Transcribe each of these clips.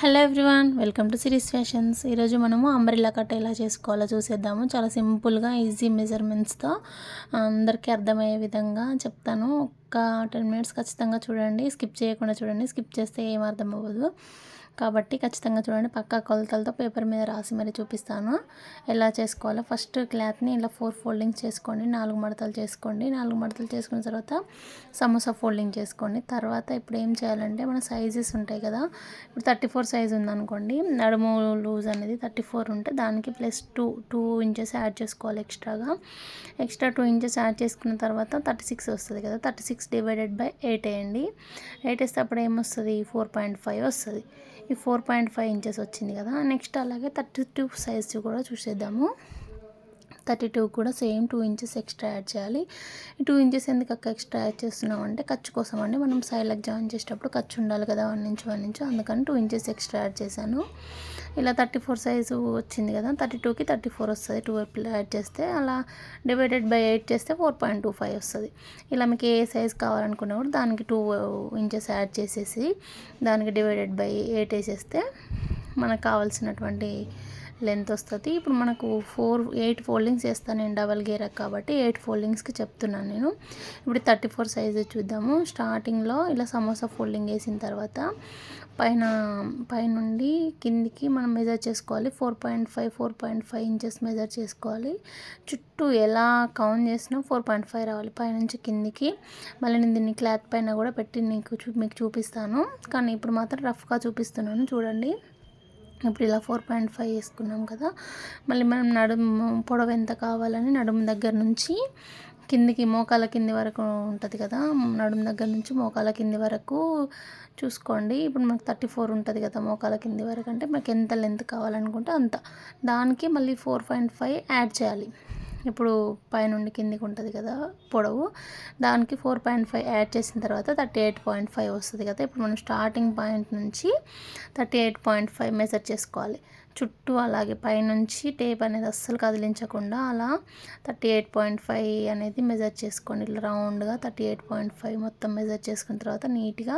Hello everyone, welcome to series fashions. ఈరోజు మనము umbrella cut ఎలా చేసుకోవాలో చూసేద్దాము. చాలా సింపుల్గా ఈజీ మెజర్మెంట్స్తో అందరికీ అర్థమయ్యే విధంగా చెప్తాను. ఒక 10 మినిట్స్ ఖచ్చితంగా చూడండి, స్కిప్ చేయకుండా చూడండి. స్కిప్ చేస్తే ఏం అర్థం అవ్వదు కాబట్టి ఖచ్చితంగా చూడండి. పక్కా కొలతలతో పేపర్ మీద రాసి మరి చూపిస్తాను ఎలా చేసుకోవాలో. ఫస్ట్ క్లాత్ని ఇలా 4 ఫోల్డింగ్స్ చేసుకోండి, 4 మడతలు చేసుకోండి. 4 మడతలు చేసుకున్న తర్వాత సమోసా ఫోల్డింగ్ చేసుకోండి. తర్వాత ఇప్పుడు ఏం చేయాలంటే మన సైజెస్ ఉంటాయి కదా, ఇప్పుడు 34 సైజ్ ఉందనుకోండి, నడుము లూజ్ అనేది 34 ఉంటే దానికి ప్లస్ 2 ఇంచెస్ యాడ్ చేసుకోవాలి. ఎక్స్ట్రా 2 ఇంచెస్ యాడ్ చేసుకున్న తర్వాత 36 వస్తుంది కదా, 36 డివైడెడ్ బై 8 వేయండి. 8 వేస్తే అప్పుడు ఏమొస్తుంది, 4.5 వస్తుంది. ఈ 4.5 ఇంచెస్ వచ్చింది కదా. నెక్స్ట్ అలాగే 32 సైజ్ కూడా చూసేద్దాము. 32 కూడా సేమ్ 2 ఇంచెస్ ఎక్స్ట్రా యాడ్ చేయాలి. ఈ 2 ఇంచెస్ ఎందుకు ఎక్స్ట్రా యాడ్ చేస్తున్నాం అంటే ఖర్చు కోసం అండి. మనం సైడ్లకు జాయిన్ చేసేటప్పుడు ఖర్చు ఉండాలి కదా, 1 ఇంచు అందుకని 2 ఇంచెస్ ఎక్స్ట్రా యాడ్ చేశాను. ఇలా 34 సైజు వచ్చింది కదా, 32కి 34 వస్తుంది. 2 యాడ్ చేస్తే అలా డివైడెడ్ బై 8 చేస్తే 4.25 వస్తుంది. ఇలా మీకు ఏ సైజ్ కావాలనుకున్నప్పుడు దానికి 2 ఇంచెస్ యాడ్ చేసేసి దానికి డివైడెడ్ బై 8 వేసేస్తే మనకు కావాల్సినటువంటి లెంత్ వస్తుంది. ఇప్పుడు మనకు 8 ఫోల్డింగ్స్ వేస్తాను నేను, డబల్ గేరక్ కాబట్టి 8 ఫోల్డింగ్స్కి చెప్తున్నాను నేను. ఇప్పుడు 34 సైజు చూద్దాము. స్టార్టింగ్లో ఇలా సమోసా ఫోల్డింగ్ వేసిన తర్వాత పైనుండి కిందికి మనం మెజర్ చేసుకోవాలి. 4.5 ఇంచెస్ మెజర్ చేసుకోవాలి. చుట్టూ ఎలా కౌంట్ చేసినా 4.5 రావాలి పైనుంచి కిందికి. మళ్ళీ నేను దీన్ని క్లాత్ పైన కూడా పెట్టి మీకు చూపిస్తాను, కానీ ఇప్పుడు మాత్రం రఫ్గా చూపిస్తున్నాను చూడండి. ఇప్పుడు ఇలా 4.5 వేసుకున్నాం కదా, మళ్ళీ మనం నడుము పొడవు ఎంత కావాలని నడుము దగ్గర నుంచి కిందికి మోకాల కింది వరకు ఉంటుంది కదా, నడుము దగ్గర నుంచి మోకాల కింది వరకు చూసుకోండి. ఇప్పుడు మనకు 34 ఉంటుంది కదా మోకాల కింది వరకు, అంటే మనకి ఎంత లెంత్ కావాలనుకుంటే అంత, దానికి మళ్ళీ 4.5 యాడ్ చేయాలి. ఇప్పుడు పైనుండి కిందికి ఉంటుంది కదా పొడవు, దానికి 4.5 యాడ్ చేసిన తర్వాత 38.5 వస్తుంది కదా. ఇప్పుడు మనం స్టార్టింగ్ పాయింట్ నుంచి 38.5 మెజర్ చేసుకోవాలి చుట్టూ. అలాగే పైనుంచి టేప్ అనేది అస్సలు కదిలించకుండా అలా 38.5 అనేది మెజర్ చేసుకోండి. ఇట్లా రౌండ్గా 38.5 మొత్తం మెజర్ చేసుకున్న తర్వాత నీట్గా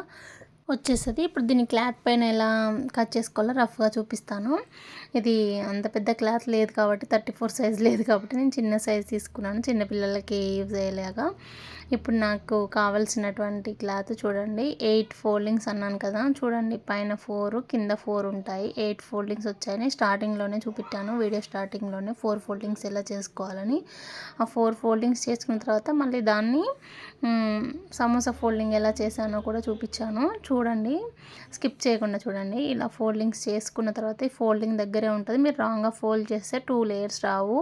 వచ్చేస్తుంది. ఇప్పుడు దీన్ని క్లాత్ పైన ఎలా కట్ చేసుకోవాలో రఫ్గా చూపిస్తాను. ఇది అంత పెద్ద క్లాత్ లేదు కాబట్టి, 34 సైజ్ లేదు కాబట్టి నేను చిన్న సైజ్ తీసుకున్నాను, చిన్నపిల్లలకి యూజ్ అయ్యేలాగా. ఇప్పుడు నాకు కావాల్సినటువంటి క్లాత్ చూడండి, 8 ఫోల్డింగ్స్ అన్నాను కదా, చూడండి పైన 4 కింద 4 ఉంటాయి. 8 ఫోల్డింగ్స్ వచ్చాయని స్టార్టింగ్లోనే చూపించాను, వీడియో స్టార్టింగ్లోనే 4 ఫోల్డింగ్స్ ఎలా చేసుకోవాలని. ఆ 4 ఫోల్డింగ్స్ చేసుకున్న తర్వాత మళ్ళీ దాన్ని సమోసా ఫోల్డింగ్ ఎలా చేశానో కూడా చూపించాను చూడండి, స్కిప్ చేయకుండా చూడండి. ఇలా ఫోల్డింగ్స్ చేసుకున్న తర్వాత ఈ ఫోల్డింగ్ దగ్గరే ఉంటుంది, మీరు రాంగ్గా ఫోల్డ్ చేస్తే 2 లేయర్స్ రావు.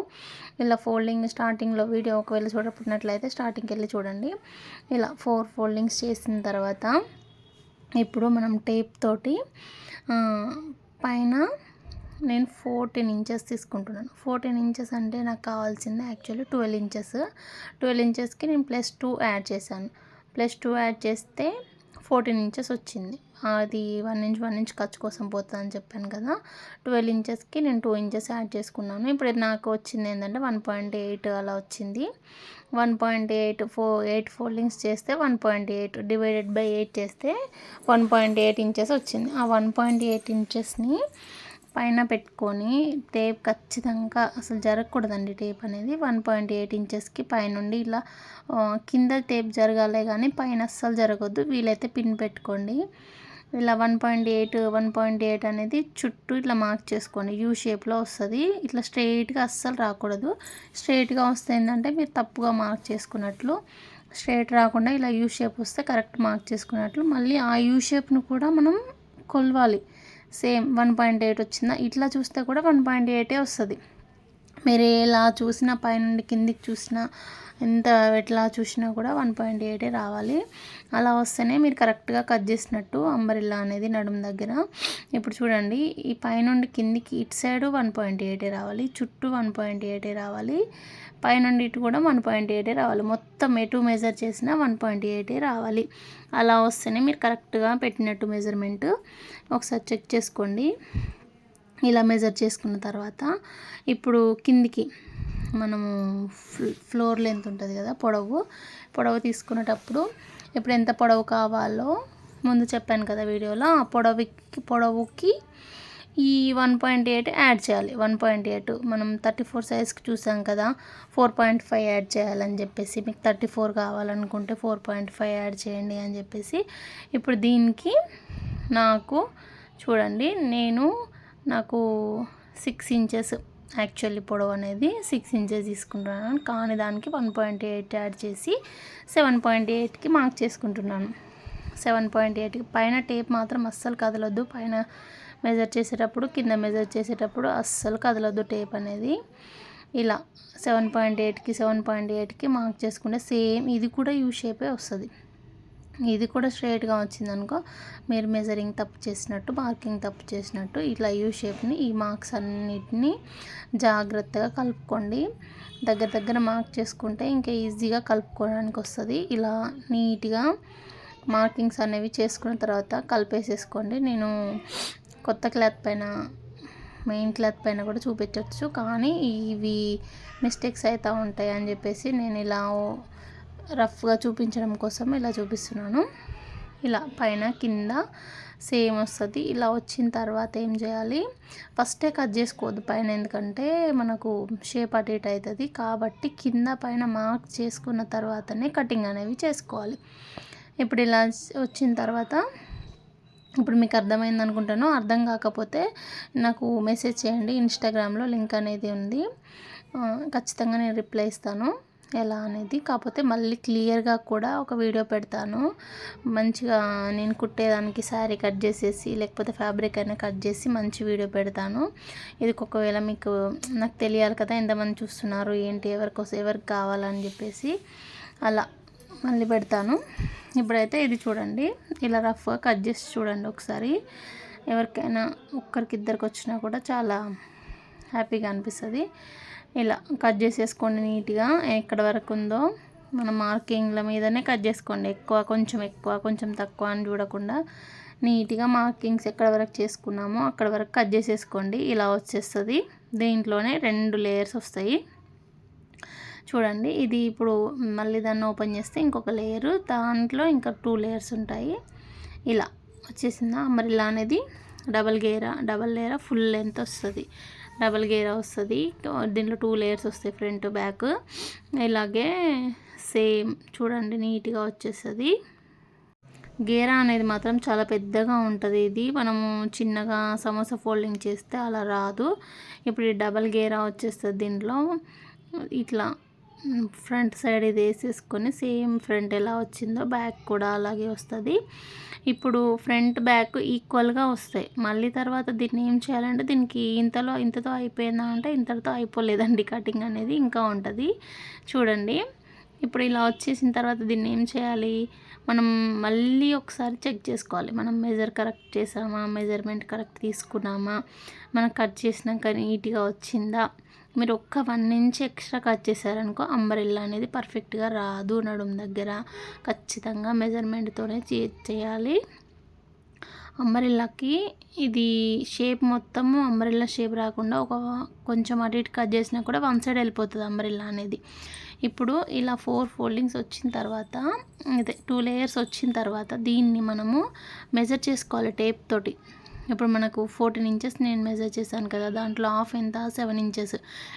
ఇలా ఫోల్డింగ్ స్టార్టింగ్లో వీడియో ఒకవేళ చూడకపోయినట్లయితే స్టార్టింగ్కి వెళ్ళి చూడండి. ఇలా 4 ఫోల్డింగ్స్ చేసిన తర్వాత ఇప్పుడు మనం టేప్ తోటి పైన నేను 14 ఇంచెస్ తీసుకుంటున్నాను. 14 ఇంచెస్ అంటే నాకు కావాల్సింది యాక్చువల్లీ 12 ఇంచెస్. 12 ఇంచెస్కి నేను +2 యాడ్ చేశాను. +2 యాడ్ చేస్తే 14 ఇంచెస్ వచ్చింది. అది 1 ఇంచ్ ఖర్చు కోసం పోతుందని చెప్పాను కదా. 12 ఇంచెస్కి నేను 2 ఇంచెస్ యాడ్ చేసుకున్నాను. ఇప్పుడు నాకు వచ్చింది ఏంటంటే 1.8 అలా వచ్చింది. 8 ఫోల్డింగ్స్ చేస్తే 1.8 డివైడెడ్ బై 8 చేస్తే 1.8 ఇంచెస్ వచ్చింది. ఆ 1.8 ఇంచెస్ని పైన పెట్టుకొని టేప్ ఖచ్చితంగా అసలు జరగకూడదండి టేప్ అనేది. 1.8 ఇంచెస్కి పైనుండి ఇలా కింద టేప్ జరగాలే కానీ పైన అస్సలు జరగద్దు. వీలైతే పిన్ పెట్టుకోండి. ఇలా 1.8 అనేది చుట్టూ ఇట్లా మార్క్ చేసుకోండి. యూ షేప్లో వస్తుంది. ఇట్లా స్ట్రైట్గా అస్సలు రాకూడదు. స్ట్రైట్గా వస్తే ఏంటంటే మీరు తప్పుగా మార్క్ చేసుకున్నట్లు, స్ట్రైట్ రాకుండా ఇలా యూ షేప్ వస్తే కరెక్ట్ మార్క్ చేసుకున్నట్లు. మళ్ళీ ఆ యూ షేప్ను కూడా మనం కొలవాలి. సేమ్ 1.8 వచ్చిందా, ఇట్లా చూస్తే కూడా 1.8 వస్తుంది. మీరు ఎలా చూసినా పైనుండి కిందికి చూసినా ఎట్లా చూసినా కూడా 1.8 రావాలి. అలా వస్తేనే మీరు కరెక్ట్గా కట్ చేసినట్టు అంబ్రెల్లా అనేది నడుము దగ్గర. ఇప్పుడు చూడండి, ఈ పైనుండి కిందికి ఇటు సైడ్ 1.8 రావాలి, చుట్టూ 1.8 రావాలి, పైనుండి ఇటు కూడా 1.8 రావాలి. మొత్తం ఎటు మెజర్ చేసినా 1.8 రావాలి. అలా వస్తేనే మీరు కరెక్ట్గా పెట్టినట్టు మెజర్మెంట్. ఒకసారి చెక్ చేసుకోండి. ఇలా మెజర్ చేసుకున్న తర్వాత ఇప్పుడు కిందికి మనము ఫ్లోర్ లెంత్ ఉంటుంది కదా, పొడవు తీసుకునేటప్పుడు ఇప్పుడు ఎంత పొడవు కావాలో ముందు చెప్పాను కదా వీడియోలో, ఆ పొడవుకి ఈ 1.8 యాడ్ చేయాలి. 1.8 మనం 34 సైజ్కి చూసాం కదా, 4.5 యాడ్ చేయాలని చెప్పేసి, మీకు 34 కావాలనుకుంటే 4.5 యాడ్ చేయండి అని చెప్పేసి. ఇప్పుడు దీనికి నాకు చూడండి, నాకు 6 ఇంచెస్ యాక్చువల్లీ పొడవు అనేది 6 ఇంచెస్ తీసుకుంటున్నాను, కానీ దానికి 1.8 యాడ్ చేసి 7.8కి మార్క్ చేసుకుంటున్నాను. 7.8కి పైన టేప్ మాత్రం అస్సలు కదలొద్దు. పైన మెజర్ చేసేటప్పుడు, కింద మెజర్ చేసేటప్పుడు అస్సలు కదలొద్దు టేప్ అనేది. ఇలా 7.8కి మార్క్ చేసుకుంటే సేమ్ ఇది కూడా యూ షేపే వస్తుంది. ఇది కూడా స్ట్రైట్గా వచ్చిందనుకో, మీరు మెజరింగ్ తప్పు చేసినట్టు, మార్కింగ్ తప్పు చేసినట్టు. ఇట్లా యూ షేప్ని, ఈ మార్క్స్ అన్నిటినీ జాగ్రత్తగా కలుపుకోండి. దగ్గర మార్క్ చేసుకుంటే ఇంకా ఈజీగా కలుపుకోవడానికి వస్తుంది. ఇలా నీట్గా మార్కింగ్స్ అనేవి చేసుకున్న తర్వాత కలిపేసేసుకోండి. నేను కొత్త క్లాత్ పైన, మెయిన్ క్లాత్ పైన కూడా చూపించవచ్చు, కానీ ఇవి మిస్టేక్స్ అవుతూ ఉంటాయి అని చెప్పేసి నేను ఇలా రఫ్గా చూపించడం కోసం ఇలా చూపిస్తున్నాను. ఇలా పైన కింద సేమ్ వస్తుంది. ఇలా వచ్చిన తర్వాత ఏం చేయాలి, ఫస్టే కట్ చేసుకోవద్దు పైన, ఎందుకంటే మనకు షేప్ అటు ఇటు అవుతుంది. కాబట్టి కింద పైన మార్క్ చేసుకున్న తర్వాతనే కటింగ్ అనేవి చేసుకోవాలి. ఇప్పుడు ఇలా వచ్చిన తర్వాత, ఇప్పుడు మీకు అర్థమైంది అనుకుంటాను. అర్థం కాకపోతే నాకు మెసేజ్ చేయండి, ఇన్స్టాగ్రామ్లో లింక్ అనేది ఉంది, ఖచ్చితంగా నేను రిప్లై ఇస్తాను ఎలా అనేది. కాకపోతే మళ్ళీ క్లియర్గా కూడా ఒక వీడియో పెడతాను, మంచిగా నేను కుట్టేదానికి శారీ కట్ చేసేసి, లేకపోతే ఫ్యాబ్రిక్ అయినా కట్ చేసి మంచి వీడియో పెడతాను. ఇది ఒకవేళ మీకు, నాకు తెలియాలి కదా ఎంతమంది చూస్తున్నారు ఏంటి, ఎవరికి కావాలని చెప్పేసి అలా మళ్ళీ పెడతాను. ఇప్పుడైతే ఇది చూడండి, ఇలా రఫ్గా కట్ చేసి చూడండి ఒకసారి. ఎవరికైనా ఒక్కరికిద్దరికి వచ్చినా కూడా చాలా హ్యాపీగా అనిపిస్తుంది. ఇలా కట్ చేసేసుకోండి నీట్గా. ఎక్కడ వరకు ఉందో మన మార్కింగ్ల మీదనే కట్ చేసుకోండి. ఎక్కువ కొంచెం తక్కువ అని చూడకుండా నీట్గా మార్కింగ్స్ ఎక్కడ వరకు చేసుకున్నామో అక్కడ వరకు కట్ చేసేసుకోండి. ఇలా వచ్చేస్తుంది. దీంట్లోనే 2 లేయర్స్ వస్తాయి చూడండి. ఇది ఇప్పుడు మళ్ళీ దాన్ని ఓపెన్ చేస్తే ఇంకొక లేయరు, దాంట్లో ఇంకా 2 లేయర్స్ ఉంటాయి. ఇలా వచ్చేసిందా అంబ్రెల్లా అనేది. డబల్ లేయర్ ఫుల్ లెంత్ వస్తుంది, డబల్ గేరా వస్తుంది. దీంట్లో 2 లేయర్స్ వస్తాయి, ఫ్రంట్ బ్యాక్. ఇలాగే సేమ్ చూడండి నీట్గా వచ్చేస్తుంది. గేరా అనేది మాత్రం చాలా పెద్దగా ఉంటుంది. ఇది మనము చిన్నగా సమోసా ఫోల్డింగ్ చేస్తే అలా రాదు. ఇప్పుడు ఈ డబల్ గేరా వచ్చేస్తుంది దీంట్లో. ఇట్లా ఫ్రంట్ సైడ్ ఇది వేసేసుకొని సేమ్ ఫ్రంట్ ఎలా వచ్చిందో బ్యాక్ కూడా అలాగే వస్తుంది. ఇప్పుడు ఫ్రంట్ బ్యాక్ ఈక్వల్గా వస్తాయి. మళ్ళీ తర్వాత దీన్ని ఏం చేయాలంటే, దీనికి ఇంతతో అయిపోయిందా అంటే ఇంతటితో అయిపోలేదండి, కటింగ్ అనేది ఇంకా ఉంటుంది చూడండి. ఇప్పుడు ఇలా వచ్చేసిన తర్వాత దీన్ని ఏం చేయాలి, మనం మళ్ళీ ఒకసారి చెక్ చేసుకోవాలి. మనం కరెక్ట్ చేసామా, మెజర్మెంట్ కరెక్ట్ తీసుకున్నామా, మనం కట్ చేసినాక నీట్గా వచ్చిందా. మీరు ఒక్క 1 ఇంచ్ ఎక్స్ట్రా కట్ చేశారనుకో అంబ్రెల్లా అనేది పర్ఫెక్ట్గా రాదు. నడుము దగ్గర ఖచ్చితంగా మెజర్మెంట్తోనే చేయాలి. అంబ్రెల్లాకి ఇది షేప్ మొత్తము అంబ్రెల్లా షేప్ రాకుండా కొంచెం అటు ఇటు కట్ చేసినా కూడా 1 సైడ్ వెళ్ళిపోతుంది అంబ్రెల్లా అనేది. ఇప్పుడు ఇలా 4 ఫోల్డింగ్స్ వచ్చిన తర్వాత, ఇదే 2 లేయర్స్ వచ్చిన తర్వాత దీన్ని మనము మెజర్ చేసుకోవాలి టేప్ తోటి. ఇప్పుడు మనకు 14 ఇంచెస్ నేను మెజర్ చేశాను కదా, దాంట్లో హాఫ్ ఎంత, 7 ఇంచెస్.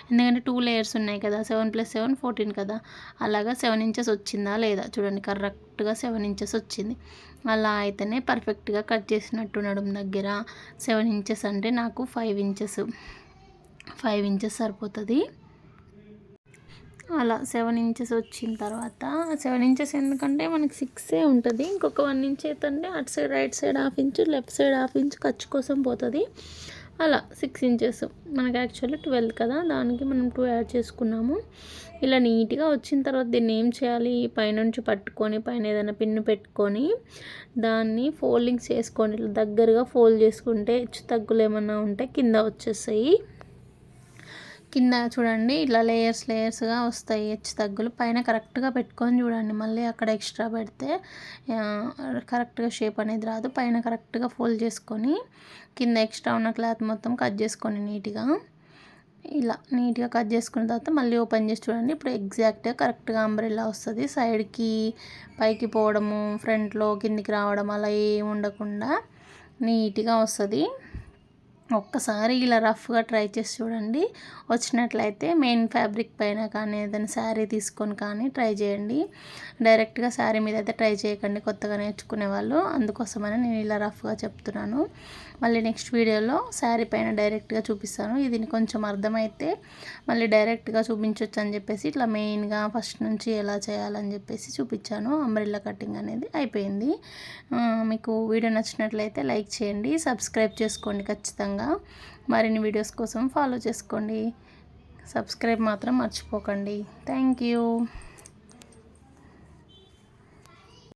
ఎందుకంటే 2 లేయర్స్ ఉన్నాయి కదా, 7 + 7 14 కదా. అలాగా 7 ఇంచెస్ వచ్చిందా లేదా చూడండి, కరెక్ట్గా 7 ఇంచెస్ వచ్చింది. అలా అయితేనే పర్ఫెక్ట్గా కట్ చేసినట్టు. నడుము దగ్గర 7 ఇంచెస్ అంటే నాకు 5 ఇంచెస్ సరిపోతుంది. అలా 7 ఇంచెస్ వచ్చిన తర్వాత, 7 ఇంచెస్ ఎందుకంటే మనకి 6 ఉంటుంది, ఇంకొక 1 ఇంచ్ అయితే అటు side right side half inch, left side half inch ఖర్చు కోసం పోతుంది. అలా 6 ఇంచెస్ మనకి యాక్చువల్లీ 12 కదా, దానికి మనం 2 యాడ్ చేసుకున్నాము. ఇలా నీట్గా వచ్చిన తర్వాత దీన్ని ఏం చేయాలి, పైనుంచి పట్టుకొని పైన ఏదైనా పిన్ను పెట్టుకొని దాన్ని ఫోల్డింగ్స్ చేసుకోండి. ఇట్లా దగ్గరగా ఫోల్డ్ చేసుకుంటే హెచ్చు తగ్గులు ఏమన్నా ఉంటే కింద వచ్చేస్తాయి. కింద చూడండి ఇట్లా లేయర్స్గా వస్తాయి హెచ్చు తగ్గులు. పైన కరెక్ట్గా పెట్టుకొని చూడండి, మళ్ళీ అక్కడ ఎక్స్ట్రా పెడితే కరెక్ట్గా షేప్ అనేది రాదు. పైన కరెక్ట్గా ఫోల్డ్ చేసుకొని కింద ఎక్స్ట్రా ఉన్న క్లాత్ మొత్తం కట్ చేసుకొని నీట్గా ఇలా నీట్గా కట్ చేసుకున్న తర్వాత మళ్ళీ ఓపెన్ చేసి చూడండి. ఇప్పుడు ఎగ్జాక్ట్గా కరెక్ట్గా అంబ్రెల్లా వస్తుంది. సైడ్కి పైకి పోవడము, ఫ్రంట్లో కిందికి రావడం అలా ఏమి ఉండకుండా నీట్గా వస్తుంది. ఒక్కసారి ఇలా రఫ్గా ట్రై చేసి చూడండి. వచ్చినట్లయితే మెయిన్ ఫ్యాబ్రిక్ పైన కానీ ఏదైనా శారీ తీసుకొని కానీ ట్రై చేయండి. డైరెక్ట్గా శారీ మీద అయితే ట్రై చేయకండి కొత్తగా నేర్చుకునే వాళ్ళు. అందుకోసమని నేను ఇలా రఫ్గా చెప్తున్నాను. మళ్ళీ నెక్స్ట్ వీడియోలో శారీ పైన డైరెక్ట్గా చూపిస్తాను. ఇది కొంచెం అర్థమైతే మళ్ళీ డైరెక్ట్గా చూపించవచ్చు అని చెప్పేసి ఇట్లా మెయిన్గా ఫస్ట్ నుంచి ఎలా చేయాలని చెప్పేసి చూపించాను. అంబ్రెల్లా కటింగ్ అనేది అయిపోయింది. మీకు వీడియో నచ్చినట్లయితే లైక్ చేయండి, సబ్స్క్రైబ్ చేసుకోండి ఖచ్చితంగా. మరిన్ని వీడియోస్ కోసం ఫాలో చేసుకోండి. సబ్స్క్రైబ్ మాత్రం మర్చిపోకండి. Thank you.